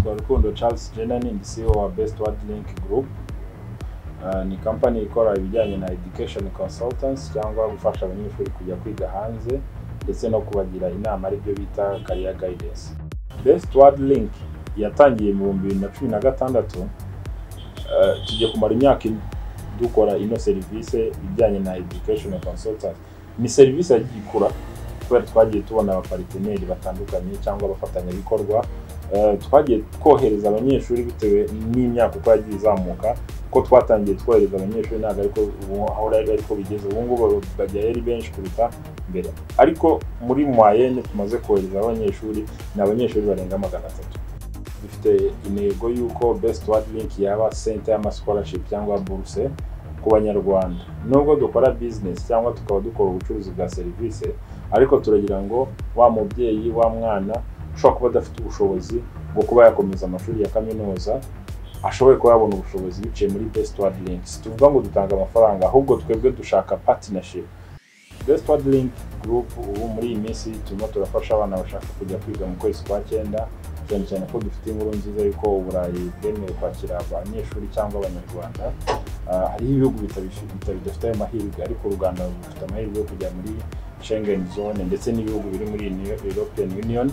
Nitwa Rukundo Charles Jenani, ndi CEO wa Best Word Link Group. Ni company ikora ibijyanye na education consultants cyangwa gufasha abanyeshuri kujya kwiga hanze ndetse no kubagira inama ari byo bita career guidance. Best Word Link yatangiye mu 2016 tujye kumara imyaka dukora ino service ibijyanye na education consultants. Ni service yagikura kubera twagiye tubona abaparteneri batandukanye cyangwa abafatanya bikorwa, twagiye kohereza abanyeshuri bitewe n'imyaka uko yagiye izamuka, ko twatangiye twohereza abanyeshuri ntago ariko ahora ariko bigeze ubu ngubu bajya ari benshi kuruta mbere, ariko muri moyenne tumaze kohereza abanyeshuri n'abanyeshuri barenga 300. Dufite intego yuko Best Word Link yaba center y'ama scholarship cyangwa bourse ku banyarwanda. Nubwo dukora business cyangwa tukaba dukora ubucuruzi bwa service, ariko turagira ngo wa mubyeyi wa mwana ushobora kuba adafite ubushobozi bwo kuba yakomeza amashuri ya kaminuza ashoboye kuba yabona ubushobozi biciye muri Best Word Link. Tuvuga ngo dutanga amafaranga, ahubwo twebwe dushaka partnership. Best Word Link Group ubu muri iyi minsi turimo turafasha abana bashaka kujya kwiga mu kwezi kwa 9, cyane ko dufite inkuru nziza yuko Uburayi bwemewe kwakira abanyeshuri cyangwa abanyarwanda. Hari ibihugu bidafite ayo mahirwe, ariko u Rwanda rufite amahirwe yo kujya muri Schengen zone ndetse n'ibihugu biri muri European Union.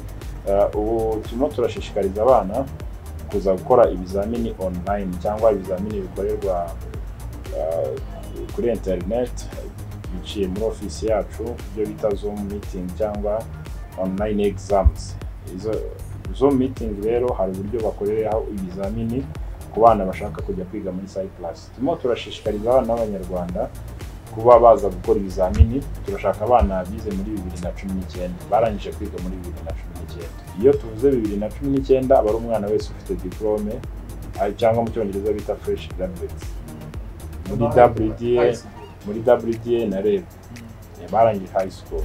Ubu turimo turashishikariza abana kuza gukora ibizamini online cyangwa ibizamini bikorerwa kuri internet biciye muri office yacu, ibyo bita Zoom meeting cyangwa online exams. Zoom meeting rero hari uburyo bakoreraho ibizamini ku bana bashaka kujya kwiga muri Cyprus. Turimo turashishikariza abana b'Abanyarwanda kuba baza gukora ibizamini. Turashaka abana bize muri 2019 barangije kwiga muri 2019. Iyo tuvuze 2019 aba ari umwana wese ufite diplome cyangwa mu cyongereza bita fresh graduate muri WDA na REB barangije high school.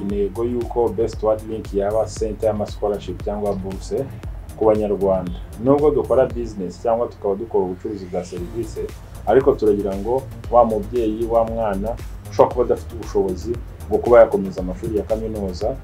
Intego yuko Best Word Link yaba center y'ama scholarship cyangwa bourse ku banyarwanda. Nubwo dukora business cyangwa tukaba dukora ubucuruzi bwa service, ariko turagira ngo wa mubyeyi wa mwana ushobora kuba adafite ubushobozi bwo kuba yakomeza amashuri ya kaminuza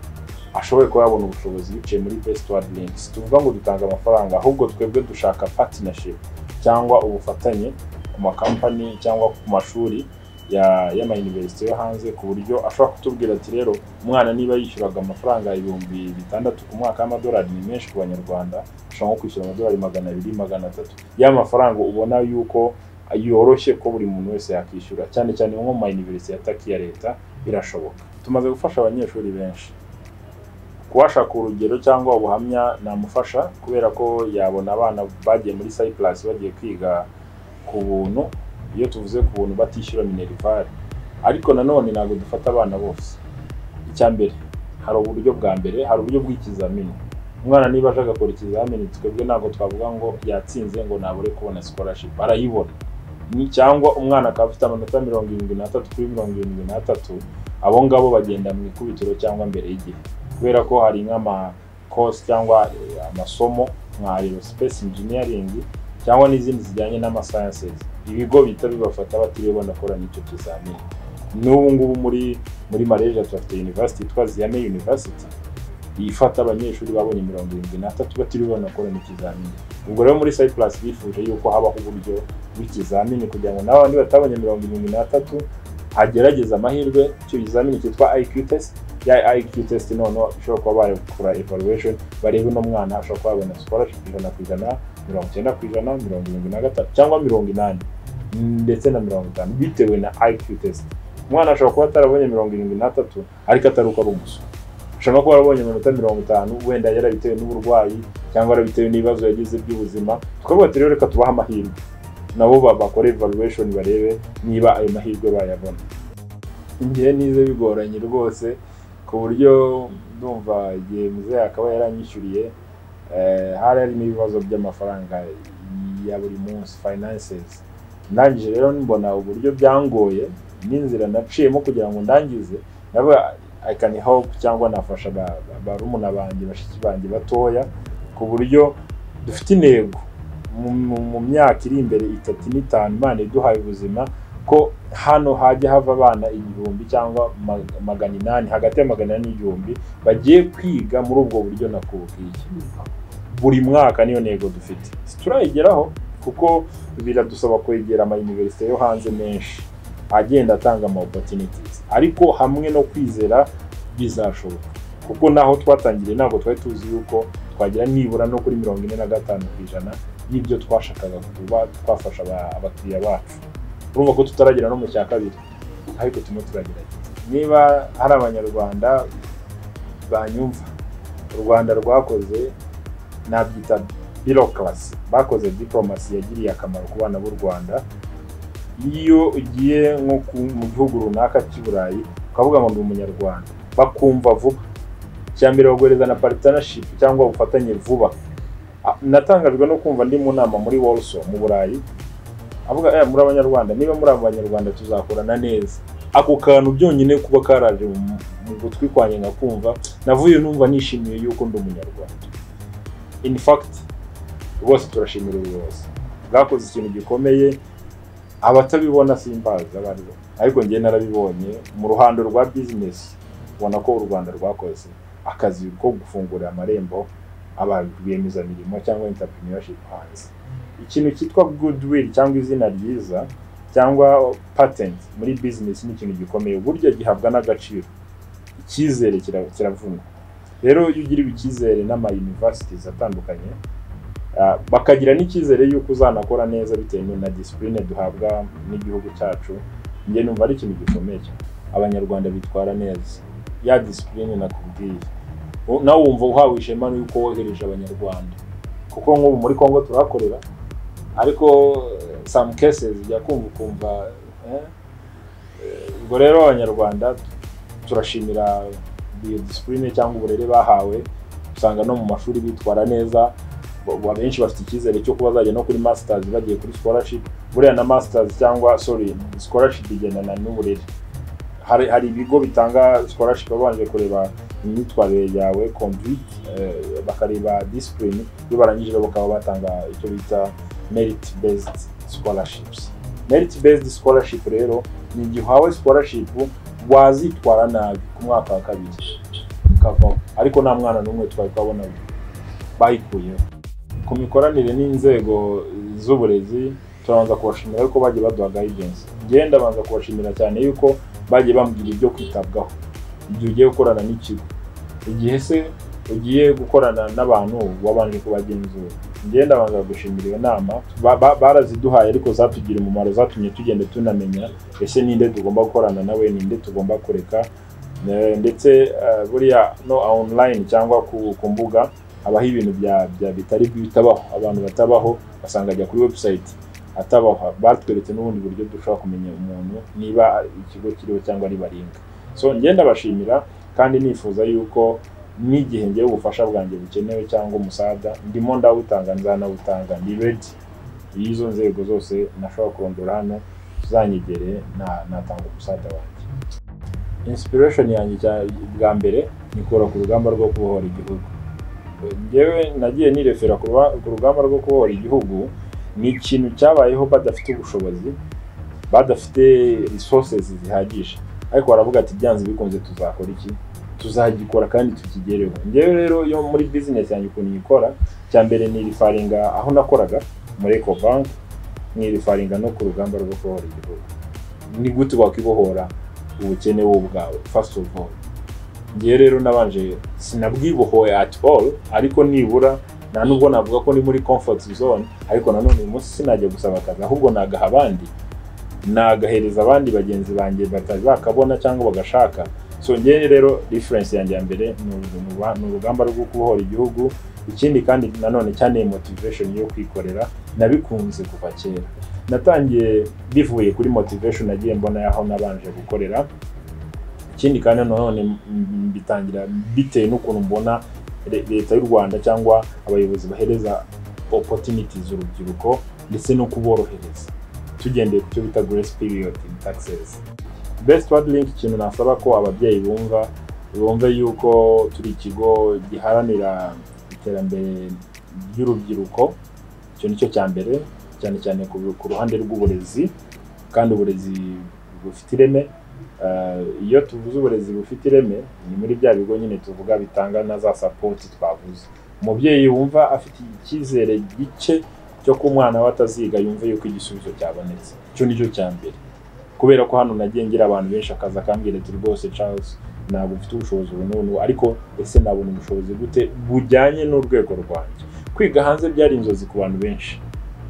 ashoboye kuba yabona ubushobozi biciye muri Best Word Link. Tuvuga ngo dutanga amafaranga, ahubwo twebwe dushaka partnership cyangwa ubufatanye ku makampani cyangwa ku mashuri y'ama university yo hanze, ku buryo ashobora kutubwira ati rero umwana niba yishyuraga amafaranga 6,000 ku mwaka y'amadolari ni menshi ku banyarwanda, ashobora nko kwishyura amadolari 200-300. Ya mafaranga ubona yuko yoroshye ko buri muntu wese yakishyura, cyane nko mu university yataki ya leta birashoboka. Tumaze gufasha abanyeshuri benshi. Kuwashaka urugero cyangwa ubuhamya namufasha, kubera ko yabona abana bagiye muri Cyprus bagiye kwiga ku buntu. Iyo tuvuze ku buntu batishyura minerval, ariko nanone ntabwo dufata abana bose. Icyambere hari uburyo bwa mbere, hari uburyo bw'ikizamini. Umwana niba aje agakora ikizamini, twebwe ntabwo twavuga ngo yatsinze ngo nabure kubona scholarship, arayibona. Ni cyangwa umwana akaba afite amanota 73 kuri 73, abo ngabo bagenda mu ikubitiro cyangwa mbere y'igihe, kubera ko hari nk'ama course cyangwa amasomo nka aerospace engineering cyangwa n'izindi zijyanye n'ama sciences. Ibigo bita bibafata batiriwe banakora n'icyo kizamini. N'ubu ngubu muri Malaysia tufite university yitwa Ziame University ifata abanyeshuri babonye 73 batiriwe banakora n'ikizamini. Ubwo rero muri Cyprus bifuje yuko habaho uburyo bw'ikizamini kugira ngo n'abandi batabonye 73 hagerageza amahirwe. Icyo kizamini cyitwa IQ test. Ya IQ test noneho ishobora kuba bakora evaluation barebe no mwana ashobora kuba abona scholarship 100%, 90%, 73 cyangwa 80 ndetse na 50 bitewe na IQ test. Umwana ashobora kuba atarabonye 73 ariko ataruka ari umuswa. Ashobora kuba arabonye 50 wenda yarabitewe n'uburwayi cyangwa yarabitewe n'ibibazo yagize by'ubuzima. Twavuga rero reka tubaha amahirwe nabo bakora evaluation barebe niba ayo mahirwe bayabona. Ngiye nize bigoranye rwose ku buryo ndumva igihe muze akaba yaranyishyuriye hari n'ibibazo by'amafaranga ya buri munsi, finances. Ndangije rero mbona uburyo byangoye n'inzira naciyemo kugira ngo ndangize, nabo I can help cyangwa nafasha barumuna banjye bashiki banjye batoya, ku buryo dufite intego mu myaka iri imbere 3 n'itanu Imana iduhaye ubuzima ko hano hajya hava abana 1000 cyangwa 800 hagati ya 800 n'igihumbi bagiye kwiga muri ubwo buryo nakubwiye buri mwaka. Niyo nego dufite turayigeraho kuko biradusaba kwegera ama university yo hanze menshi agenda atanga ama opportunities, ariko hamwe no kwizera bizashoboka kuko naho twatangiriye ntabwo twari tuzi yuko twagira nibura no kuri 45% y'ibyo twashakaga kuba twafasha abakiriya bacu. Urumva ko tutaragira no mu cya kabiri, ariko tumwe turagerageza. Niba hari abanyarwanda banyumva, u Rwanda rwakoze nabyita bureaucracy, bakoze diplomacy yagiriye akamaro ku bana b'u Rwanda. Iyo ugiye nko mu gihugu runaka cy'Iburayi ukavuga ngo ndi umunyarwanda, bakumva vuba. Cyambere bagoreza na partnership cyangwa ubufatanye vuba. Natangajwe no kumva ndi mu nama muri Warsaw mu Burayi avuga muri abanyarwanda, niba muri abanyarwanda tuzakorana neza. Ako kantu byonyine kuba karaje mu gutwi kwanye ngakumva, navuye numva nishimiye yuko ndi umunyarwanda. In fact rwose turashimira ubuyobozi bwakoze ikintu gikomeye, abatabibona simbaza bariho, ariko ngiye narabibonye mu ruhando rwa business. Ubona ko u Rwanda rwakoze akazi ko gufungura amarembo abarwiyemezamirimo cyangwa entrepreneurship hanze. Ikintu cyitwa goodwill cyangwa izina ryiza cyangwa patent muri business ni ikintu gikomeye, buryo gihabwa n'agaciro. Icyizere kiravuna. Rero iyo ugira icyizere n'ama universities atandukanye bakagira n'icyizere yuko uzanakora neza bitewe na discipline duhabwa n'igihugu cyacu, nge numva ari ikintu gikomeye. Abanyarwanda bitwara neza ya discipline nakubwiye, nawe wumva uhawe ishema yuko wohereje abanyarwanda, kuko nk'ubu muri Kongo turakorera, ariko some cases yakumva ubwo rero abanyarwanda turashimira iyo discipline cyangwa uburere bahawe. Usanga no mu mashuri bitwara neza, abenshi bafite icyizere cyo kuba bazajya no kuri masters bagiye kuri scholarship. Buriya na masters cyangwa scholarship igendana n'uburere. Hari ibigo bitanga scholarship babanje kureba imyitwarire yawe, conduite, bakareba discipline, bibarangije bakaba batanga icyo bita merit based scholarships. Merit based scholarship rero ni igihawe scholarship wazitwara nabi ku mwaka wa kabiri kava, ariko nta mwana n'umwe twabona bayikuyeho. Ku mikoranire n'inzego z'uburezi turabanza kubashimira yuko bagiye baduha guidance. Ngenda banza kubashimira cyane yuko bagiye bambwira ibyo kwitabwaho igihe ugiye gukorana n'ikigo, igihe se ugiye gukorana n'abantu wabanje kubagenzura. Ngenda banza gushimira iyo nama baraziduhaye, ariko zatugira umumaro, zatumye tugenda tunamenya ese ninde tugomba gukorana nawe, ninde tugomba kureka. Ndetse buriya no online cyangwa ku mbuga abaho ibintu bya bitari bitabaho, abantu batabaho basanga ajya kuri website atabaho. Batweretse n'ubundi buryo dushobora kumenya umuntu niba ikigo kiriho cyangwa ari baringa. So ngenda bashimira kandi nifuza yuko n'igihe ngiye ubufasha bwanjye bukenewe cyangwa umusada ndimo ndawutanga, nzanawutanga, ndi ready. Izo nzego zose nashobora kurondora hano zanyigere natanga umusada wanjye. Inspiration yanjye bwa mbere nikora ku rugamba rwo kubohora igihugu. Ngewe nagiye nirefera ku rugamba rwo kubohora igihugu, ni ikintu cyabayeho badafite ubushobozi, badafite resources zihagije, ariko baravuga ati byanze bikunze tuzakora iki, tuzagikora kandi tukigereho. Ngewe rero yo muri business yanjye ukuntu nyikora, cyambere ni rifaringa aho nakoraga muri Ecobank, ni rifaringa no ku rugamba rwo kubohora igihugu. Ni gute wakibohora ubukene bwawe first of all. Ngewe rero nabanje sinabwibohoye at all, ariko nibura nta nubwo navuga ko ni muri comfort zone, ariko nanone uyu munsi sinajya gusaba akazi, ahubwo nagaha abandi, nagahereza abandi bagenzi banjye batari bakabona cyangwa bagashaka. So ngewe rero difference yanjye ya mbere ni urugamba rwo kubohora igihugu. Ikindi kandi nanone cyane motivation yo kwikorera, nabikunze kuva kera. Natangiye bivuye kuri motivation nagiye mbona yaho nabanje gukorera. Ikindi kandi nanone bitangira bitewe n'ukuntu mbona leta y'u Rwanda cyangwa abayobozi bahereza opportunities urubyiruko ndetse no kuborohereza tugendeye ku cyo bita grace period in taxes. Best Word Link ikintu nasaba ko ababyeyi bumve yuko turi ikigo giharanira iterambere ry'urubyiruko icyo nicyo cya mbere, cyane cyane ku ruhande rw'uburezi, kandi uburezi bufite ireme. Iyo tuvuze uburezi bufite ireme ni muri bya bigo nyine tuvuga bitanga na za support twavuze. Umubyeyi wumva afite icyizere gice cyo ku mwana we ataziga, yumve yuko igisubizo cyabonetse. Icyo nicyo cya mbere, kubera ko hano nagiye ngira abantu benshi akaza akambwira ati rwose Charles, ntabwo mfite ubushobozi bununu, ariko ese nabona ubushobozi gute bujyanye n'urwego rwanjye? Kwiga hanze byari inzozi ku bantu benshi,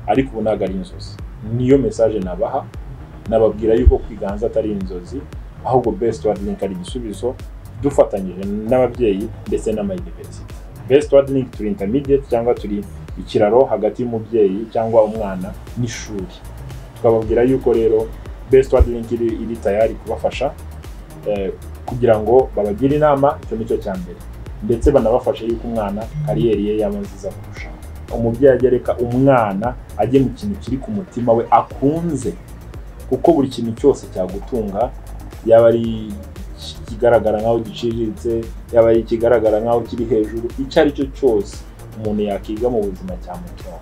ariko ubu ntabwo ari inzozi. Niyo message nabaha, nababwira yuko kwiga hanze atari inzozi, ahubwo Best Word Link ari igisubizo, dufatanyije n'ababyeyi ndetse n'amayuniversity. Best Word Link turi intermediate cyangwa turi ikiraro hagati y'umubyeyi cyangwa umwana n'ishuri. Tukababwira yuko rero Best Word Link iri tayari kubafasha kugira ngo babagire inama. Icyo nicyo cya mbere, ndetse banabafashe yuko umwana kariyeri ye yaba nziza kurushaho. Umubyeyi agereka umwana ajye mu kintu kiri ku mutima we akunze, kuko buri kintu cyose cyagutunga, yaba ari kigaragara nkaho giciriritse, yaba ari kigaragara nkaho kiri hejuru, icyo ari cyo cyose umuntu yakiga mu buzima cyamutunga.